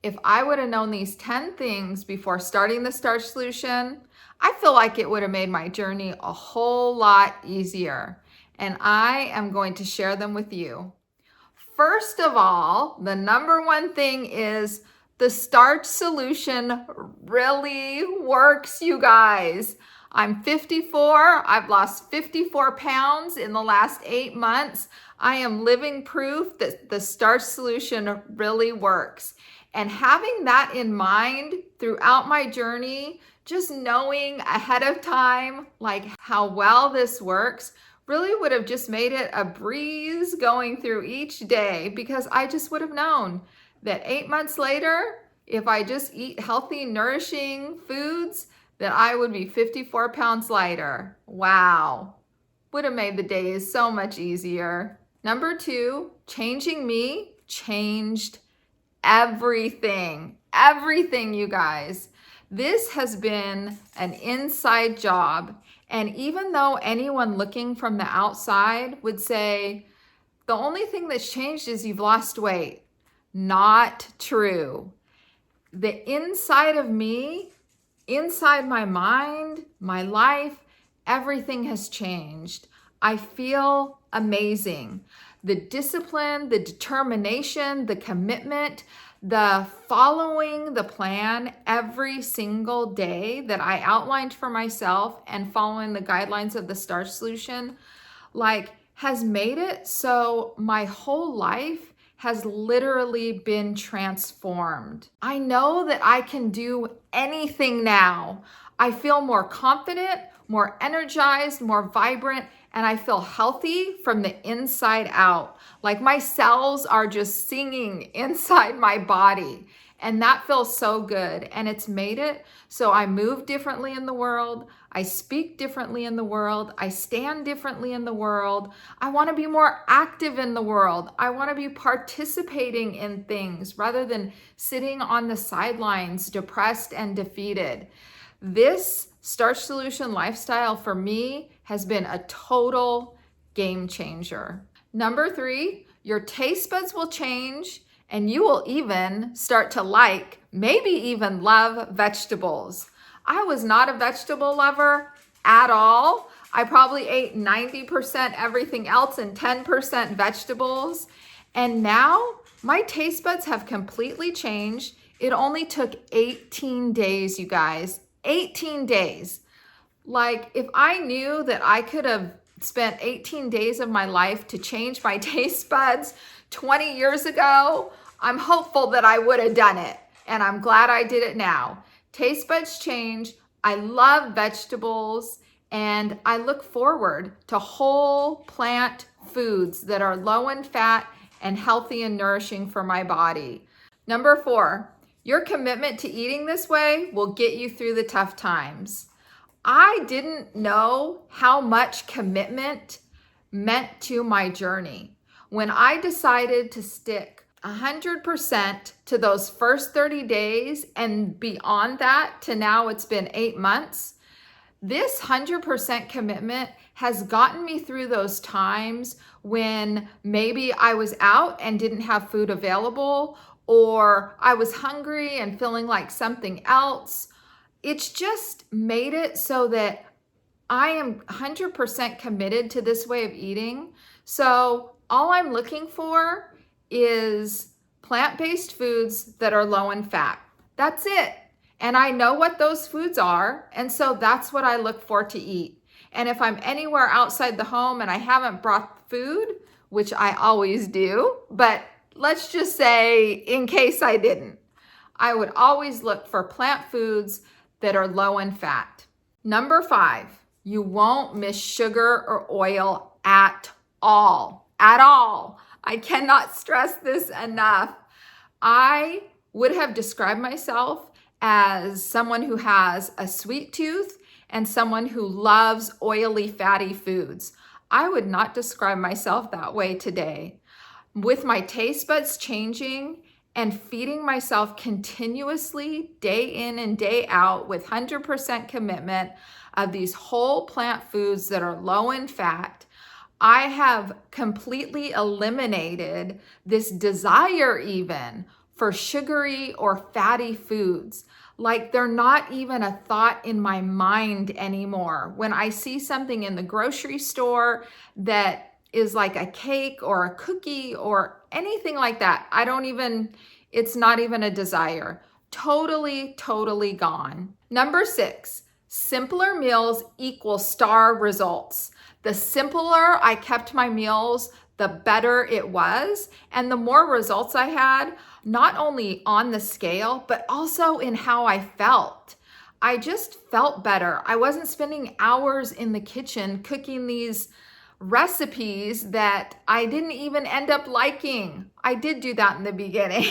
if I would have known these 10 things before starting the Starch Solution, I feel like it would have made my journey a whole lot easier. And I am going to share them with you. First of all, the number one thing is the Starch Solution really works, you guys. I'm 54. I've lost 54 pounds in the last 8 months. I am living proof that the Starch Solution really works. And having that in mind throughout my journey, just knowing ahead of time, like how well this works, really would have just made it a breeze going through each day, because I just would have known that 8 months later, if I just eat healthy, nourishing foods, that I would be 54 pounds lighter. Wow. Would have made the days so much easier. Number 2, changing me changed everything. Everything, you guys. This has been an inside job. And even though anyone looking from the outside would say, the only thing that's changed is you've lost weight. Not true. The inside of me, inside my mind, my life, everything has changed. I feel amazing. The discipline, the determination, the commitment, the following the plan every single day that I outlined for myself and following the guidelines of the Starch Solution, has made it so my whole life has literally been transformed. I know that I can do anything now. I feel more confident, more energized, more vibrant, and I feel healthy from the inside out. Like my cells are just singing inside my body. And that feels so good. And it's made it so I move differently in the world. I speak differently in the world. I stand differently in the world. I want to be more active in the world. I want to be participating in things rather than sitting on the sidelines, depressed and defeated. This Starch Solution lifestyle for me has been a total game changer. Number 3, your taste buds will change and you will even start to like, maybe even love vegetables. I was not a vegetable lover at all. I probably ate 90% everything else and 10% vegetables. And now my taste buds have completely changed. It only took 18 days, you guys. 18 days. If I knew that I could have spent 18 days of my life to change my taste buds 20 years ago, I'm hopeful that I would have done it. And I'm glad I did it now. Taste buds change. I love vegetables. And I look forward to whole plant foods that are low in fat and healthy and nourishing for my body. Number 4, your commitment to eating this way will get you through the tough times. I didn't know how much commitment meant to my journey. When I decided to stick 100% to those first 30 days and beyond that to now it's been 8 months, this 100% commitment has gotten me through those times when maybe I was out and didn't have food available, or I was hungry and feeling like something else. It's just made it so that I am 100% committed to this way of eating. So all I'm looking for is plant-based foods that are low in fat. That's it. And I know what those foods are. And so that's what I look for to eat. And if I'm anywhere outside the home and I haven't brought food, which I always do, but let's just say in case I didn't, I would always look for plant foods that are low in fat. Number 5, you won't miss sugar or oil at all. At all. I cannot stress this enough. I would have described myself as someone who has a sweet tooth and someone who loves oily, fatty foods. I would not describe myself that way today. With my taste buds changing and feeding myself continuously day in and day out with 100% commitment of these whole plant foods that are low in fat, I have completely eliminated this desire even for sugary or fatty foods. Like they're not even a thought in my mind anymore. When I see something in the grocery store that is like a cake or a cookie or anything like that, it's not even a desire. Totally, totally gone. Number 6, simpler meals equal star results. The simpler I kept my meals, the better it was, and the more results I had, not only on the scale, but also in how I felt. I just felt better. I wasn't spending hours in the kitchen cooking these recipes that I didn't even end up liking. I did do that in the beginning,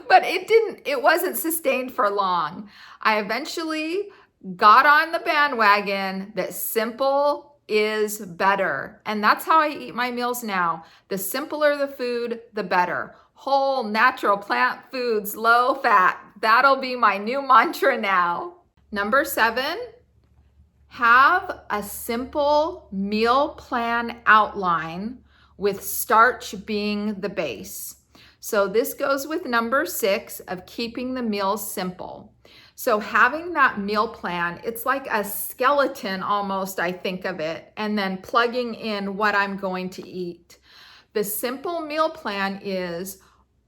but it wasn't sustained for long. I eventually got on the bandwagon that simple is better. And that's how I eat my meals now. The simpler the food, the better. Whole, natural plant foods, low fat. That'll be my new mantra now. Number 7, have a simple meal plan outline with starch being the base. So this goes with number 6 of keeping the meals simple. So having that meal plan, it's like a skeleton almost, I think of it, and then plugging in what I'm going to eat. The simple meal plan is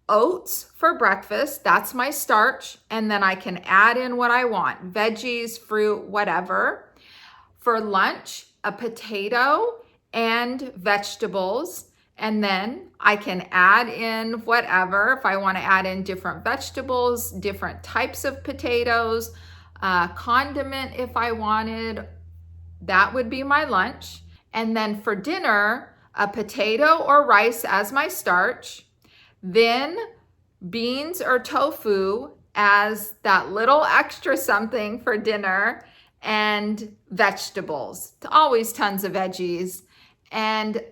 oats for breakfast, that's my starch, and then I can add in what I want, veggies, fruit, whatever. For lunch, a potato and vegetables. And then I can add in whatever, if I want to add in different vegetables, different types of potatoes, condiment if I wanted, that would be my lunch. And then for dinner, a potato or rice as my starch, then beans or tofu as that little extra something for dinner, and vegetables, always tons of veggies. And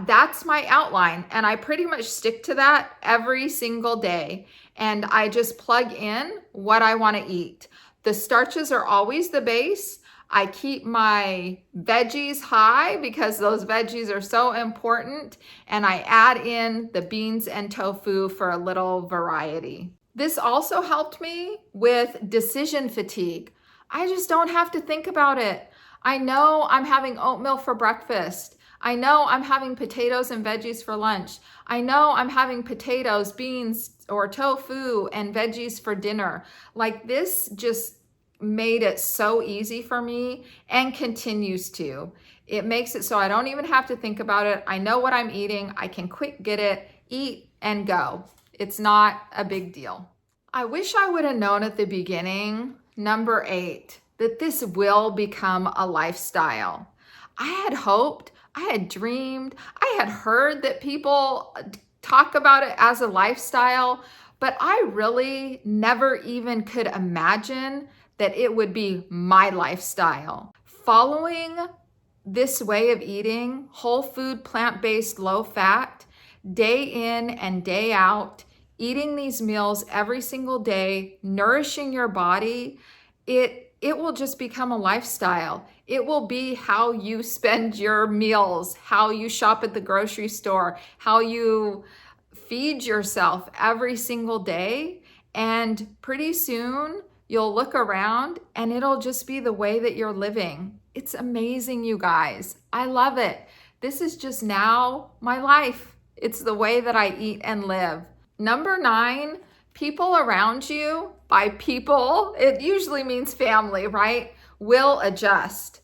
that's my outline. And I pretty much stick to that every single day. And I just plug in what I want to eat. The starches are always the base. I keep my veggies high because those veggies are so important. And I add in the beans and tofu for a little variety. This also helped me with decision fatigue. I just don't have to think about it. I know I'm having oatmeal for breakfast. I know I'm having potatoes and veggies for lunch. I know I'm having potatoes, beans, or tofu and veggies for dinner. Like this just made it so easy for me and continues to. It makes it so I don't even have to think about it. I know what I'm eating. I can quick get it, eat, and go. It's not a big deal. I wish I would have known at the beginning, number 8, that this will become a lifestyle. I had hoped, I had dreamed, I had heard that people talk about it as a lifestyle, but I really never even could imagine that it would be my lifestyle. Following this way of eating, whole food, plant-based, low fat, day in and day out, eating these meals every single day, nourishing your body, it will just become a lifestyle. It will be how you spend your meals, how you shop at the grocery store, how you feed yourself every single day. And pretty soon you'll look around and it'll just be the way that you're living. It's amazing, you guys. I love it. This is just now my life. It's the way that I eat and live. Number 9, people around you, by people, it usually means family, right? Will adjust.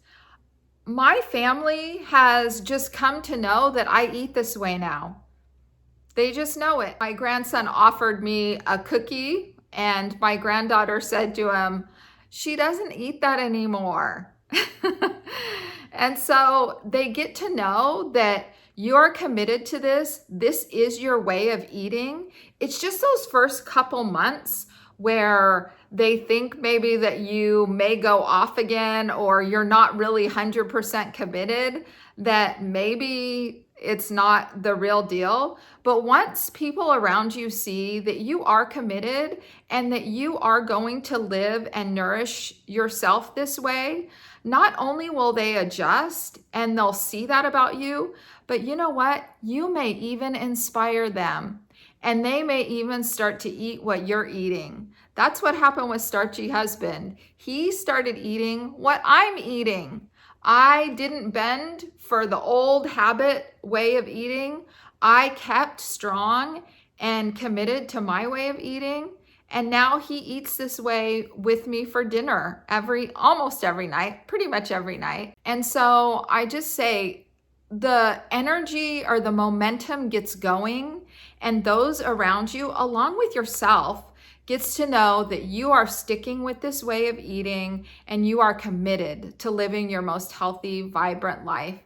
My family has just come to know that I eat this way now. They just know it. My grandson offered me a cookie and my granddaughter said to him, "She doesn't eat that anymore." And so they get to know that you're committed to this. This is your way of eating. It's just those first couple months where they think maybe that you may go off again or you're not really 100% committed, that maybe it's not the real deal. But once people around you see that you are committed and that you are going to live and nourish yourself this way, not only will they adjust and they'll see that about you, but you know what? You may even inspire them. and they may even start to eat what you're eating. That's what happened with Starchy Husband. He started eating what I'm eating. I didn't bend for the old habit way of eating. I kept strong and committed to my way of eating. And now he eats this way with me for dinner almost every night, pretty much every night. And so I just say the energy or the momentum gets going, and those around you, along with yourself, gets to know that you are sticking with this way of eating and you are committed to living your most healthy, vibrant life.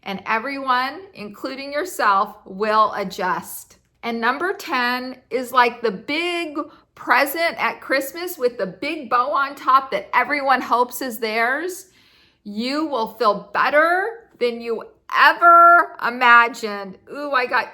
And everyone, including yourself, will adjust. And number 10 is like the big present at Christmas with the big bow on top that everyone hopes is theirs. You will feel better than you ever imagined. Ooh, I got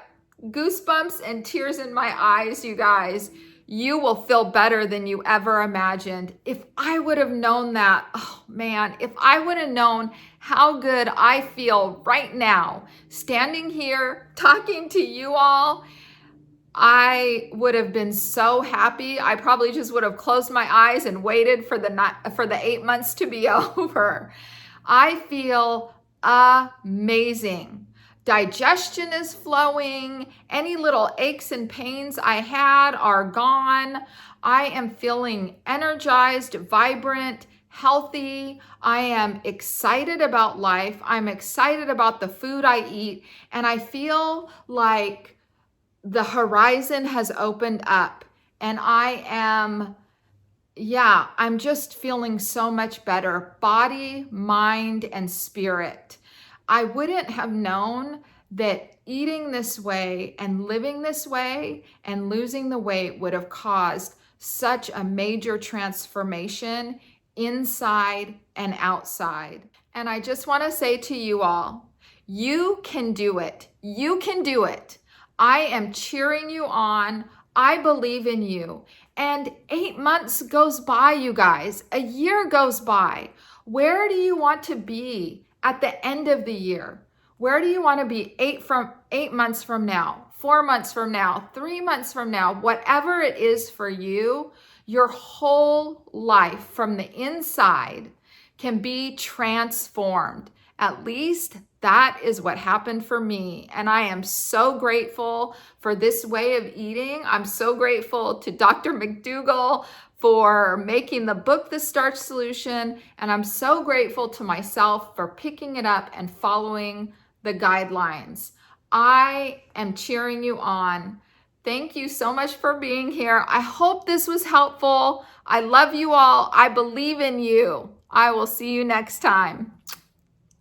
goosebumps and tears in my eyes, you guys. You will feel better than you ever imagined. If I would have known that, oh man, if I would have known how good I feel right now, standing here talking to you all, I would have been so happy. I probably just would have closed my eyes and waited for the 8 months to be over. I feel amazing. Digestion is flowing. Any little aches and pains I had are gone. I am feeling energized, vibrant, healthy. I am excited about life. I'm excited about the food I eat. And I feel like the horizon has opened up, and I'm just feeling so much better, body, mind, and spirit. I wouldn't have known that eating this way and living this way and losing the weight would have caused such a major transformation inside and outside. And I just want to say to you all, you can do it. You can do it. I am cheering you on. I believe in you. And 8 months goes by, you guys. A year goes by. Where do you want to be at the end of the year? Where do you want to be 8 months from now, 4 months from now, 3 months from now? Whatever it is for you, your whole life from the inside can be transformed. At least that is what happened for me. And I am so grateful for this way of eating. I'm so grateful to Dr. McDougall for making the book, The Starch Solution. And I'm so grateful to myself for picking it up and following the guidelines. I am cheering you on. Thank you so much for being here. I hope this was helpful. I love you all. I believe in you. I will see you next time.